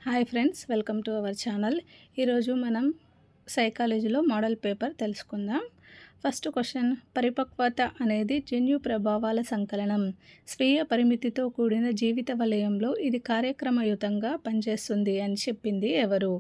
Hi friends, welcome to our channel. ఈరోజు మనం సైకాలజీలో మోడల్ పేపర్ తెలుసుకుందాం. ఫస్ట్ క్వశ్చన్, పరిపక్వత అనేది జన్యు ప్రభావాల సంకలనం. స్వీయ పరిమితితో కూడిన జీవిత వలయంలో ఇది కార్యక్రమయుతంగా పనిచేస్తుంది అని చెప్పింది ఎవరు?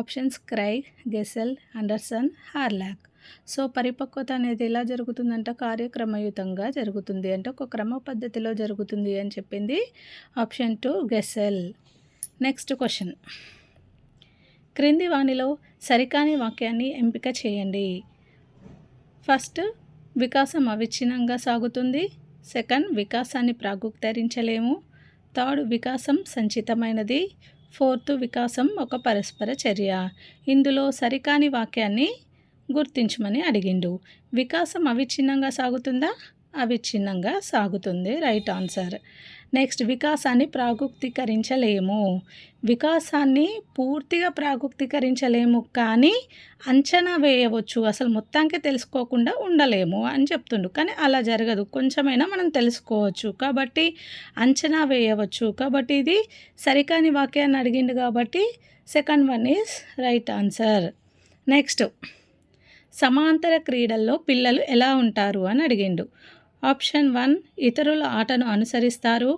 Options Craig, గెసెల్, Anderson, Hurlock. So పరిపక్వత అనేది ఎలా జరుగుతుందంట? కార్యక్రమయుతంగా జరుగుతుంది, అంటే ఒక క్రమ పద్ధతిలో జరుగుతుంది అని చెప్పింది ఆప్షన్ 2 గెసెల్. నెక్స్ట్ క్వశ్చన్, క్రింది వానిలో సరికాని వాక్యాన్ని ఎంపిక చేయండి. ఫస్ట్, వికాసం అవిచ్ఛిన్నంగా సాగుతుంది. సెకండ్, వికాసాన్ని ప్రాగుక్తరించలేము. థర్డ్, వికాసం సంచితమైనది. ఫోర్త్, వికాసం ఒక పరస్పర చర్య. ఇందులో సరికాని వాక్యాన్ని గుర్తించమని అడిగిండు. వికాసం అవిచ్ఛిన్నంగా సాగుతుందా? అవిచ్ఛిన్నంగా సాగుతుంది, రైట్ ఆన్సర్. నెక్స్ట్, వికాసాన్ని ప్రాగుక్తీకరించలేము. వికాసాన్ని పూర్తిగా ప్రాగుక్తీకరించలేము, కానీ అంచనా వేయవచ్చు. అసలు మొత్తానికి తెలుసుకోకుండా ఉండలేము అని చెప్తుండు, కానీ అలా జరగదు. కొంచెమైనా మనం తెలుసుకోవచ్చు, కాబట్టి అంచనా వేయవచ్చు. కాబట్టి ఇది సరికాని వాక్యాన్ని అడిగిండు, కాబట్టి second one is right answer. Next, సమాంతర క్రీడల్లో పిల్లలు ఎలా ఉంటారు అని అడిగిండు. ఆప్షన్ 1, ఇతరుల ఆటను అనుసరిస్తారు,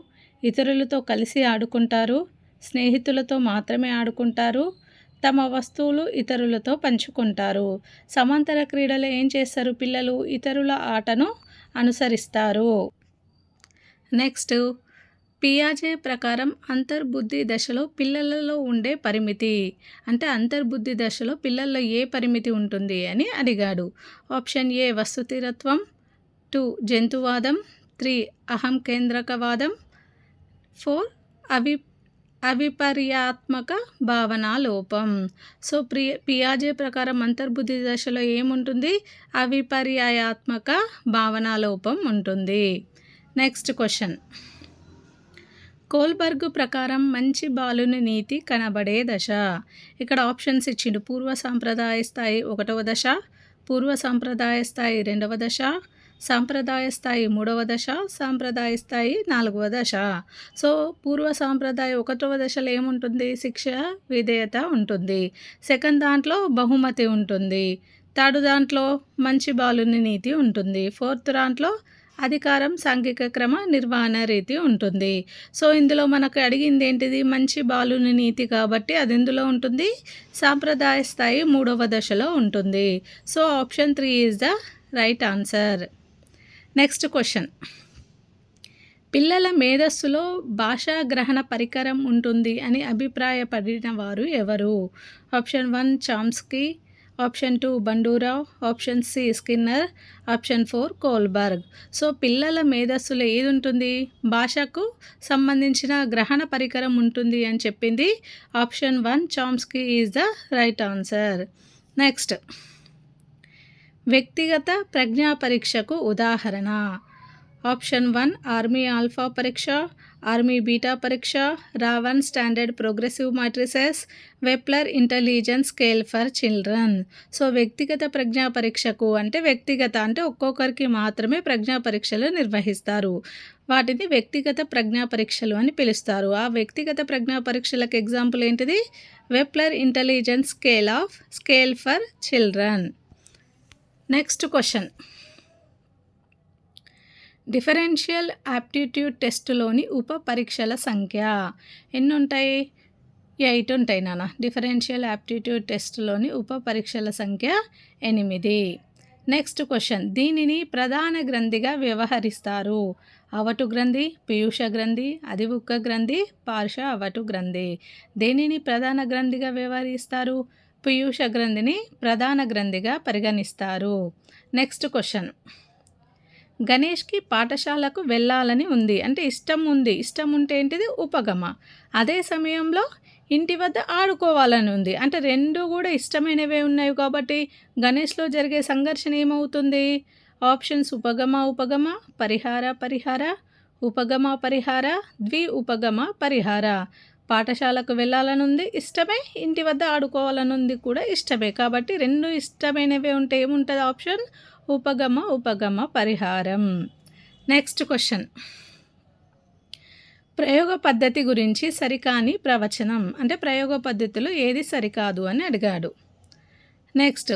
ఇతరులతో కలిసి ఆడుకుంటారు, స్నేహితులతో మాత్రమే ఆడుకుంటారు, తమ వస్తువులు ఇతరులతో పంచుకుంటారు. సమాంతర క్రీడలో ఏం చేస్తారు పిల్లలు? ఇతరుల ఆటను అనుసరిస్తారు. నెక్స్ట్, పియాజే ప్రకారం అంతర్బుద్ధి దశలో పిల్లలలో ఉండే పరిమితి, అంటే అంతర్బుద్ధి దశలో పిల్లల్లో ఏ పరిమితి ఉంటుంది అని అడిగాడు. Option A, వస్తుతిరత్వం. 2, జంతువాదం. 3, అహం కేంద్రకవాదం. 4, అవిపర్యాత్మక భావనా లోపం. సో పియాజే ప్రకారం అంతర్బుద్ధి దశలో ఏముంటుంది? అవిపర్యాత్మక భావనా లోపం ఉంటుంది. నెక్స్ట్ క్వశ్చన్, కోల్బర్గ్ ప్రకారం మంచి బాలుని నీతి కనబడే దశ. ఇక్కడ ఆప్షన్స్ ఇచ్చిండు. పూర్వ సాంప్రదాయ స్థాయి 1వ దశ, పూర్వ సాంప్రదాయ స్థాయి 2వ దశ, సాంప్రదాయ స్థాయి 3వ దశ, సాంప్రదాయ స్థాయి 4వ దశ. సో పూర్వ సాంప్రదాయ 1వ దశలో ఏముంటుంది? శిక్ష, విధేయత ఉంటుంది. సెకండ్ దాంట్లో బహుమతి ఉంటుంది. థర్డ్ దాంట్లో మంచి బాలుని నీతి ఉంటుంది. ఫోర్త్ దాంట్లో అధికారం, సాంఘిక క్రమ నిర్వహణ రీతి ఉంటుంది. సో ఇందులో మనకు అడిగింది ఏంటిది? మంచి బాలుని నీతి, కాబట్టి అది ఎందులో ఉంటుంది? సాంప్రదాయ స్థాయి 3వ దశలో ఉంటుంది. So option 3 is the right answer. Next question, పిల్లల మేధస్సులో భాషా గ్రహణ పరికరం ఉంటుంది అని అభిప్రాయపడిన వారు ఎవరు? Option 1 Chomsky, option 2 Bandura, option C Skinner, option 4 Kohlberg. So పిల్లల మేధస్సులో ఏది ఉంటుంది? భాషకు సంబంధించిన గ్రహణ పరికరం ఉంటుంది అని చెప్పింది option 1 Chomsky is the right answer. Next, వ్యక్తిగత ప్రజ్ఞా పరీక్షకు ఉదాహరణ. ఆప్షన్ 1 ఆర్మీ ఆల్ఫా పరీక్ష, ఆర్మీ బీటా పరీక్ష, Raven standard progressive matrices, Wechsler intelligence scale for children. So వ్యక్తిగత ప్రజ్ఞా పరీక్షకు అంటే వ్యక్తిగత అంటే ఒక్కొక్కరికి మాత్రమే ప్రజ్ఞా పరీక్షలు నిర్వహిస్తారు. వాటిని వ్యక్తిగత ప్రజ్ఞా పరీక్షలు అని పిలుస్తారు. ఆ వ్యక్తిగత ప్రజ్ఞా పరీక్షలకు ఎగ్జాంపుల్ ఏంటిది? Wechsler intelligence scale for children. Next question, differential aptitude టెస్టులోని ఉప పరీక్షల సంఖ్య ఎన్ని ఉంటాయి? 8 ఉంటాయి నాన్న. డిఫరెన్షియల్ యాప్టిట్యూడ్ టెస్టులోని ఉప పరీక్షల సంఖ్య 8. నెక్స్ట్ క్వశ్చన్, దీనిని ప్రధాన గ్రంథిగా వ్యవహరిస్తారు. అవటు గ్రంథి, పీయూష గ్రంథి, అధివుక్క గ్రంథి, పార్శ్వ అవటు గ్రంథి. దేనిని ప్రధాన గ్రంథిగా వ్యవహరిస్తారు? పీయూష గ్రంథిని ప్రధాన గ్రంథిగా పరిగణిస్తారు. నెక్స్ట్ క్వశ్చన్, గణేష్కి పాఠశాలకు వెళ్ళాలని ఉంది, అంటే ఇష్టం ఉంది. ఇష్టం ఉంటే ఏంటిది? ఉపగమ. అదే సమయంలో ఇంటి వద్ద ఆడుకోవాలని ఉంది, అంటే రెండు కూడా ఇష్టమైనవే ఉన్నాయి. కాబట్టి గణేష్లో జరిగే సంఘర్షణ ఏమవుతుంది? ఆప్షన్స్ ఉపగమ, పరిహార, ఉపగమ పరిహార, ఉపగమ పరిహార. పాఠశాలకు వెళ్ళాలని ఉంది, ఇష్టమే. ఇంటి వద్ద ఆడుకోవాలని ఉంది, కూడా ఇష్టమే. కాబట్టి రెండు ఇష్టమైనవే ఉంటే ఏముంటుంది? ఆప్షన్ ఉపగమ పరిహారం. నెక్స్ట్ క్వశ్చన్, ప్రయోగ పద్ధతి గురించి సరికాని ప్రవచనం అంటే ప్రయోగ పద్ధతిలో ఏది సరికాదు అని అడిగాడు. నెక్స్ట్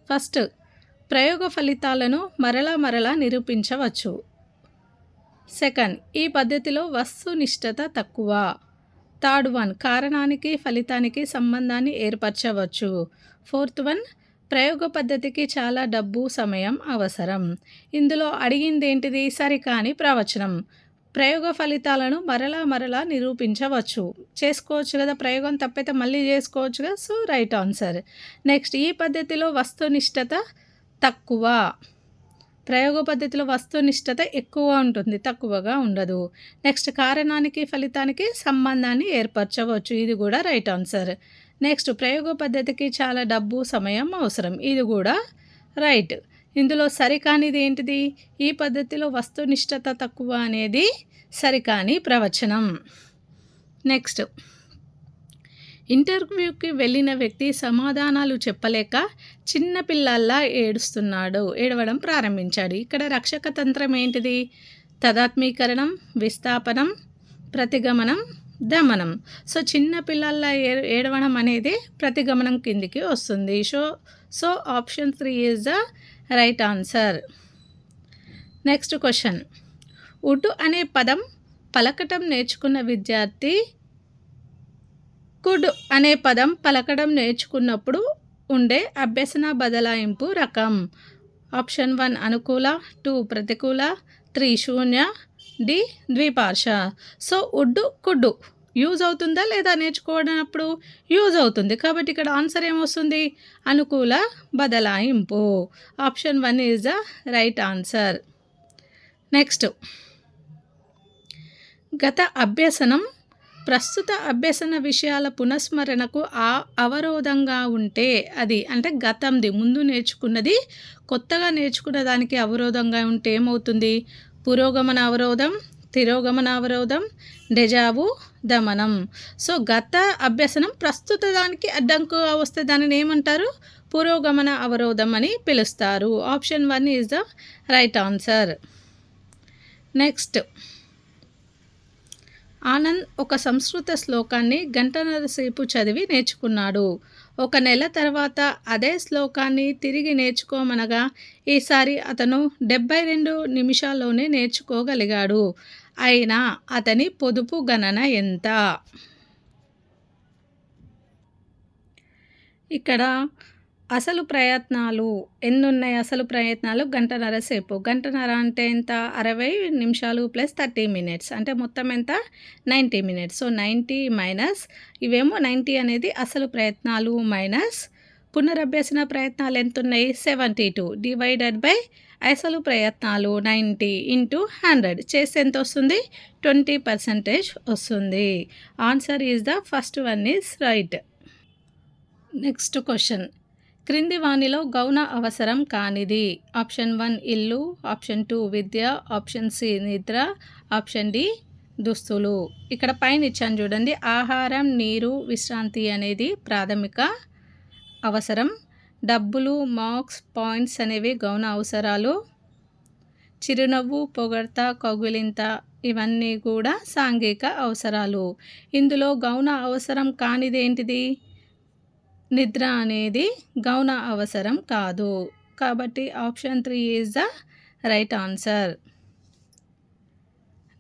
ఫస్ట్ ప్రయోగ ఫలితాలను మరలా నిరూపించవచ్చు. సెకండ్ ఈ పద్ధతిలో వస్తునిష్టత తక్కువ. థర్డ్ వన్ కారణానికి ఫలితానికి సంబంధాన్ని ఏర్పరచవచ్చు. ఫోర్త్ వన్ ప్రయోగ పద్ధతికి చాలా డబ్బు సమయం అవసరం. ఇందులో అడిగింది ఏంటిది? సరికాని ప్రవచనం. ప్రయోగ ఫలితాలను మరలా నిరూపించవచ్చు. చేసుకోవచ్చు కదా, ప్రయోగం తప్పైతే మళ్ళీ చేసుకోవచ్చు కదా, సో రైట్ ఆన్సర్. నెక్స్ట్ ఈ పద్ధతిలో వస్తునిష్టత తక్కువ. ప్రయోగ పద్ధతిలో వస్తునిష్టత ఎక్కువ ఉంటుంది, తక్కువగా ఉండదు. నెక్స్ట్ కారణానికి ఫలితానికి సంబంధాన్ని ఏర్పరచవచ్చు, ఇది కూడా రైట్ ఆన్సర్. నెక్స్ట్ ప్రయోగ పద్ధతికి చాలా డబ్బు సమయం అవసరం, ఇది కూడా రైట్. ఇందులో సరికానిది ఏంటిది? ఈ పద్ధతిలో వస్తునిష్టత తక్కువ అనేది సరికాని ప్రవచనం. నెక్స్ట్ ఇంటర్వ్యూకి వెళ్ళిన వ్యక్తి సమాధానాలు చెప్పలేక చిన్నపిల్లల్లా ఏడవడం ప్రారంభించాడు. ఇక్కడ రక్షక తంత్రం ఏంటిది? తదాత్మీకరణం, విస్థాపనం, ప్రతిగమనం, దమనం. సో చిన్నపిల్లల్లా ఏడవడం అనేది ప్రతిగమనం కిందికి వస్తుంది. So option 3 is the right answer. Next question. Wood అనే పదం పలకటం నేర్చుకున్న విద్యార్థి కుడ్ అనే పదం పలకడం నేర్చుకున్నప్పుడు ఉండే అభ్యసన బదలాయింపు రకం. ఆప్షన్ 1 అనుకూల, 2 ప్రతికూల, 3 శూన్య, డి ద్విపార్ష. సో వుడ్ కుడ్ యూజ్ అవుతుందా లేదా నేర్చుకోవడప్పుడు? యూజ్ అవుతుంది. కాబట్టి ఇక్కడ ఆన్సర్ ఏమొస్తుంది? అనుకూల బదలాయింపు. Option 1 is the right answer. Next గత అభ్యసనం ప్రస్తుత అభ్యసన విషయాల పునఃస్మరణకు అవరోధంగా ఉంటే అది అంటే గతంది ముందు నేర్చుకున్నది కొత్తగా నేర్చుకున్న దానికి అవరోధంగా ఉంటే ఏమవుతుంది? పురోగమన అవరోధం, తిరోగమన అవరోధం, డెజావు, దమనం. సో గత అభ్యసనం ప్రస్తుత దానికి అడ్డంకుగా వస్తే దానిని ఏమంటారు? పురోగమన అవరోధం అని పిలుస్తారు. Option 1 is the right answer. Next Anand ఒక సంస్కృత శ్లోకాన్ని గంటన్నర సేపు చదివి నేర్చుకున్నాడు. 1 నెల తర్వాత అదే శ్లోకాన్ని తిరిగి నేర్చుకోమనగా ఈసారి అతను 72 నిమిషాల్లోనే నేర్చుకోగలిగాడు. అయినా అతని పొదుపు గణన ఎంత? ఇక్కడ అసలు ప్రయత్నాలు ఎన్నున్నాయి? అసలు ప్రయత్నాలు గంటన్నర సేపు. గంటన్నర అంటే ఎంత? 60 నిమిషాలు ప్లస్ 30 మినిట్స్ అంటే మొత్తం ఎంత? 90 మినిట్స్. సో 90 మైనస్ ఇవేమో 90 అనేది అసలు ప్రయత్నాలు మైనస్ పునరభ్యసన ప్రయత్నాలు ఎంత ఉన్నాయి? 72 డివైడెడ్ బై అసలు ప్రయత్నాలు 90 ఇంటూ 100 చేస్తే ఎంత వస్తుంది? 20% వస్తుంది. Answer is the first one is right. Next question. క్రింది వానిలో గౌణ అవసరం కానిది. ఆప్షన్ 1 ఇల్లు, ఆప్షన్ 2 విద్య, ఆప్షన్ సి నిద్ర, ఆప్షన్ డి దుస్తులు. ఇక్కడ పైన ఇచ్చాను చూడండి. ఆహారం, నీరు, విశ్రాంతి అనేది ప్రాథమిక అవసరం. డబ్బులు, మార్క్స్, పాయింట్స్ అనేవి గౌణ అవసరాలు. చిరునవ్వు, పొగడ్త, కౌగిలింత ఇవన్నీ కూడా సాంఘిక అవసరాలు. ఇందులో గౌణ అవసరం కానిది ఏంటిది? నిద్ర అనేది గౌణ అవసరం కాదు. కాబట్టి option 3 is the right answer.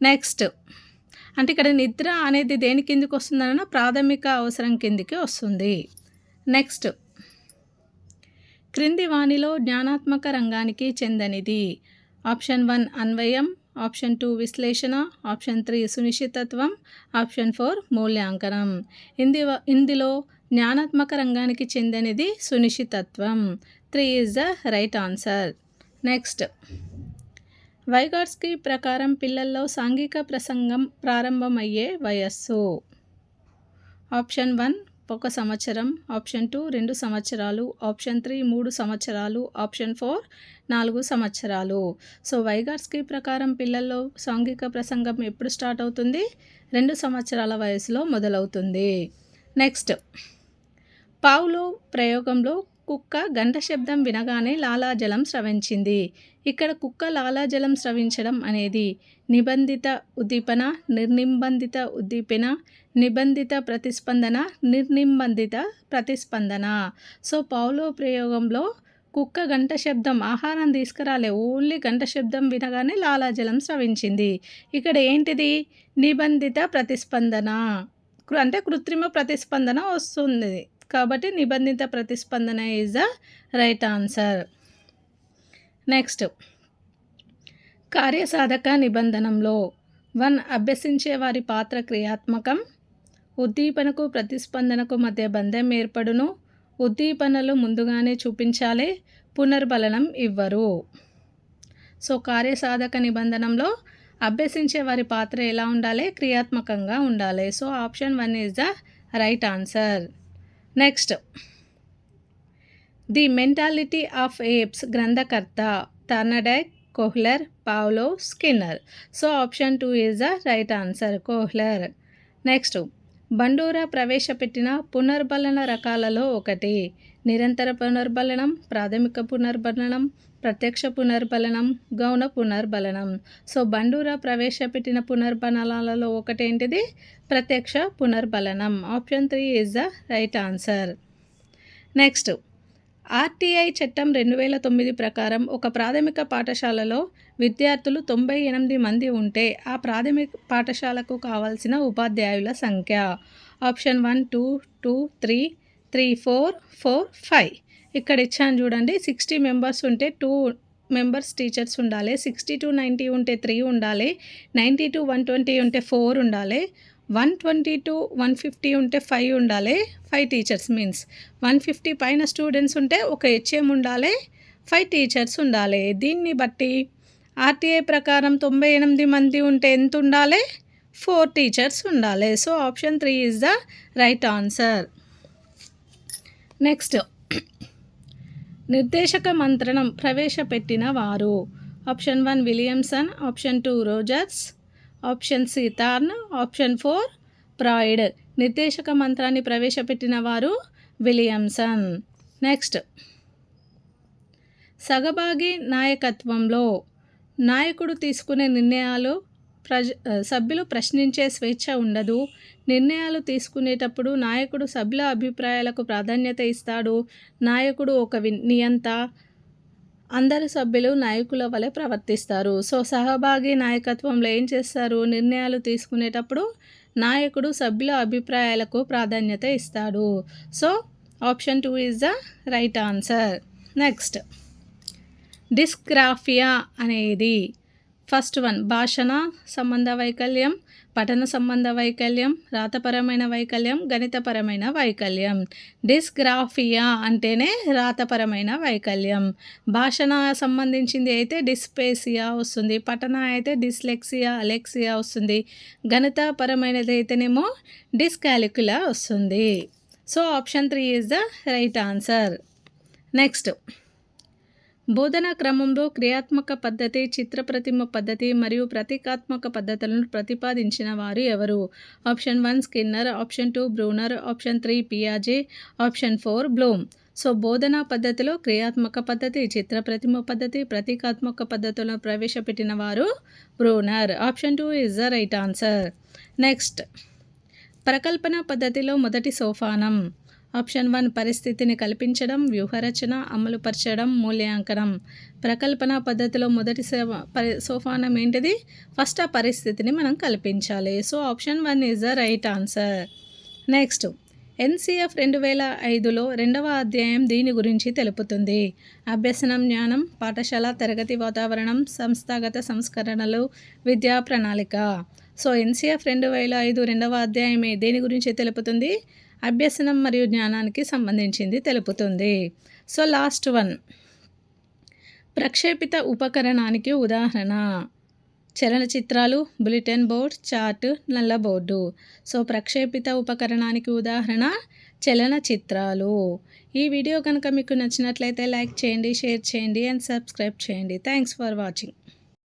Next అంటే ఇక్కడ నిద్ర అనేది దేని కిందికి వస్తుందన్న ప్రాథమిక అవసరం కిందికి వస్తుంది. నెక్స్ట్ క్రింది వానిలో జ్ఞానాత్మక రంగానికి చెందనిది. ఆప్షన్ 1 అన్వయం, ఆప్షన్ 2 విశ్లేషణ, ఆప్షన్ 3 సునిశ్చితత్వం, ఆప్షన్ 4 మూల్యాంకనం. ఇందులో జ్ఞానాత్మక రంగానికి చెందినది సునిశ్చితత్వం. 3 is the right answer. Next Vygotsky ప్రకారం పిల్లల్లో సాంఘిక ప్రసంగం ప్రారంభమయ్యే వయస్సు. ఆప్షన్ 1 1 సంవత్సరం, ఆప్షన్ 2 2 సంవత్సరాలు, ఆప్షన్ 3 3 సంవత్సరాలు, ఆప్షన్ 4 4 సంవత్సరాలు. సో వైగాట్స్కీ ప్రకారం పిల్లల్లో సాంఘిక ప్రసంగం ఎప్పుడు స్టార్ట్ అవుతుంది? 2 సంవత్సరాల వయసులో మొదలవుతుంది. నెక్స్ట్ పావ్లోవ్ ప్రయోగంలో కుక్క గంట శబ్దం వినగానే లాలాజలం స్రవించింది. ఇక్కడ కుక్క లాలాజలం స్రవించడం అనేది నిబంధిత ఉద్దీపన, నిర్నిబంధిత ఉద్దీపన, నిబంధిత ప్రతిస్పందన, నిర్నిబంధిత ప్రతిస్పందన. సో పావ్లోవ్ ప్రయోగంలో కుక్క గంట శబ్దం ఆహారం తీసుకురాలే, ఓన్లీ గంట శబ్దం వినగానే లాలాజలం స్రవించింది. ఇక్కడ ఏంటిది? నిబంధిత ప్రతిస్పందన, అంటే కృత్రిమ ప్రతిస్పందన వస్తుంది కాబట్టి నిబంధిత ప్రతిస్పందన is the right answer. Next, కార్యసాధక నిబంధనంలో 1 అభ్యసించే వారి పాత్ర క్రియాత్మకం, ఉద్దీపనకు ప్రతిస్పందనకు మధ్య బంధం ఏర్పడును, ఉద్దీపనలు ముందుగానే చూపించాలి, పునర్బలనం ఇవ్వరు. సో కార్యసాధక నిబంధనంలో అభ్యసించే వారి పాత్ర ఎలా ఉండాలి? క్రియాత్మకంగా ఉండాలి. So option 1 is the right answer. Next, the mentality of apes గ్రంథకర్త Thorndike, Kohler, Pavlov, Skinner. So option 2 is the right answer, Kohler. Next, Bandura ప్రవేశపెట్టిన పునర్బలన రకాలలో ఒకటి నిరంతర పునర్బలనం, ప్రాథమిక పునర్బలనం, ప్రత్యక్ష పునర్బలనం, గౌణ పునర్బలనం. సో బండూరా ప్రవేశపెట్టిన పునర్బలనాలలో ఒకటేంటిది? ప్రత్యక్ష పునర్బలనం. Option 3 is the right answer. Next, RTI చట్టం 2009 ప్రకారం ఒక ప్రాథమిక పాఠశాలలో విద్యార్థులు 98 మంది ఉంటే ఆ ప్రాథమిక పాఠశాలకు కావాల్సిన ఉపాధ్యాయుల సంఖ్య ఆప్షన్ 1 2 2 3 3 4 4 5. ఇక్కడ ఇచ్చాను చూడండి. 60 మెంబర్స్ ఉంటే 2 మెంబర్స్ టీచర్స్ ఉండాలి, 60 to 90 ఉంటే 3 ఉండాలి, 90 to 120 ఉంటే 4 ఉండాలి, 120 to 150 ఉంటే 5 ఉండాలి. 5 టీచర్స్ మీన్స్ 150 పైన స్టూడెంట్స్ ఉంటే ఒక హెచ్ఎం ఉండాలి, 5 టీచర్స్ ఉండాలి. దీన్ని బట్టి ఆర్టీఐ ప్రకారం 98 మంది ఉంటే ఎంత ఉండాలి? 4 టీచర్స్ ఉండాలి. So option 3 is the right answer. Next, నిర్దేశక మంత్రణం ప్రవేశపెట్టిన వారు option 1 Williamson, option 2 Rogers, option C Thorne, option 4 Freud. నిర్దేశక మంత్రాన్ని ప్రవేశపెట్టిన వారు విలియమ్సన్. నెక్స్ట్, సగభాగి నాయకత్వంలో నాయకుడు తీసుకునే నిర్ణయాలు సభ్యులు ప్రశ్నించే స్వేచ్ఛ ఉండదు. నిర్ణయాలు తీసుకునేటప్పుడు నాయకుడు సభ్యుల అభిప్రాయాలకు ప్రాధాన్యత ఇస్తాడు. నాయకుడు ఒక నియంత, అందరు సభ్యులు నాయకుల వలె ప్రవర్తిస్తారు. సో సహభాగి నాయకత్వంలో ఏం చేస్తారు? నిర్ణయాలు తీసుకునేటప్పుడు నాయకుడు సభ్యుల అభిప్రాయాలకు ప్రాధాన్యత ఇస్తాడు. So option 2 is the right answer. Next, dysgraphia అనేది ఫస్ట్ 1 భాషణ సంబంధ వైకల్యం, పఠన సంబంధ వైకల్యం, రాతపరమైన వైకల్యం, గణితపరమైన వైకల్యం. డిస్గ్రాఫియా అంటేనే రాతపరమైన వైకల్యం. భాషణ సంబంధించింది అయితే డిస్పేసియా వస్తుంది, పఠన అయితే డిస్లెక్సియా, అలెక్సియా వస్తుంది, గణితపరమైనది అయితేనేమో డిస్కాలిక్యులా వస్తుంది. So option 3 is the right answer. Next, బోధనా క్రమంలో క్రియాత్మక పద్ధతి, చిత్రప్రతిమ పద్ధతి మరియు ప్రతీకాత్మక పద్ధతులను ప్రతిపాదించిన వారు ఎవరు? Option 1 Skinner, option 2 Bruner, option 3 పియాజే, ఆప్షన్ 4 బ్లూమ్. సో బోధనా పద్ధతిలో క్రియాత్మక పద్ధతి, చిత్రప్రతిమ పద్ధతి, ప్రతీకాత్మక పద్ధతులను ప్రవేశపెట్టిన వారు Bruner. Option 2 is the right answer. Next, ప్రకల్పన పద్ధతిలో మొదటి సోపానం ఆప్షన్ 1 పరిస్థితిని కల్పించడం, వ్యూహరచన, అమలుపరచడం, మూల్యాంకనం. ప్రకల్పన పద్ధతిలో మొదటి సోపానం ఏంటిది? ఫస్ట్ ఆ పరిస్థితిని మనం కల్పించాలి. So option 1 is the right answer. Next, NCF 2005లో 2వ అధ్యాయం దీని గురించి తెలుపుతుంది. అభ్యసనం, జ్ఞానం, పాఠశాల తరగతి వాతావరణం, సంస్థాగత సంస్కరణలు, విద్యా ప్రణాళిక. సో ఎన్సిఎఫ్ 2005 2వ అధ్యాయం దేని గురించి తెలుపుతుంది? అభ్యసనం మరియు జ్ఞానానికి సంబంధించింది తెలుపుతుంది. సో లాస్ట్ 1, ప్రక్షేపిత ఉపకరణానికి ఉదాహరణ చలనచిత్రాలు, బులెటిన్ బోర్డ్, చార్ట్, నల్ల బోర్డు. సో ప్రక్షేపిత ఉపకరణానికి ఉదాహరణ చలనచిత్రాలు. ఈ వీడియో కనుక మీకు నచ్చినట్లయితే లైక్ చేయండి, షేర్ చేయండి అండ్ సబ్స్క్రైబ్ చేయండి. Thanks for watching.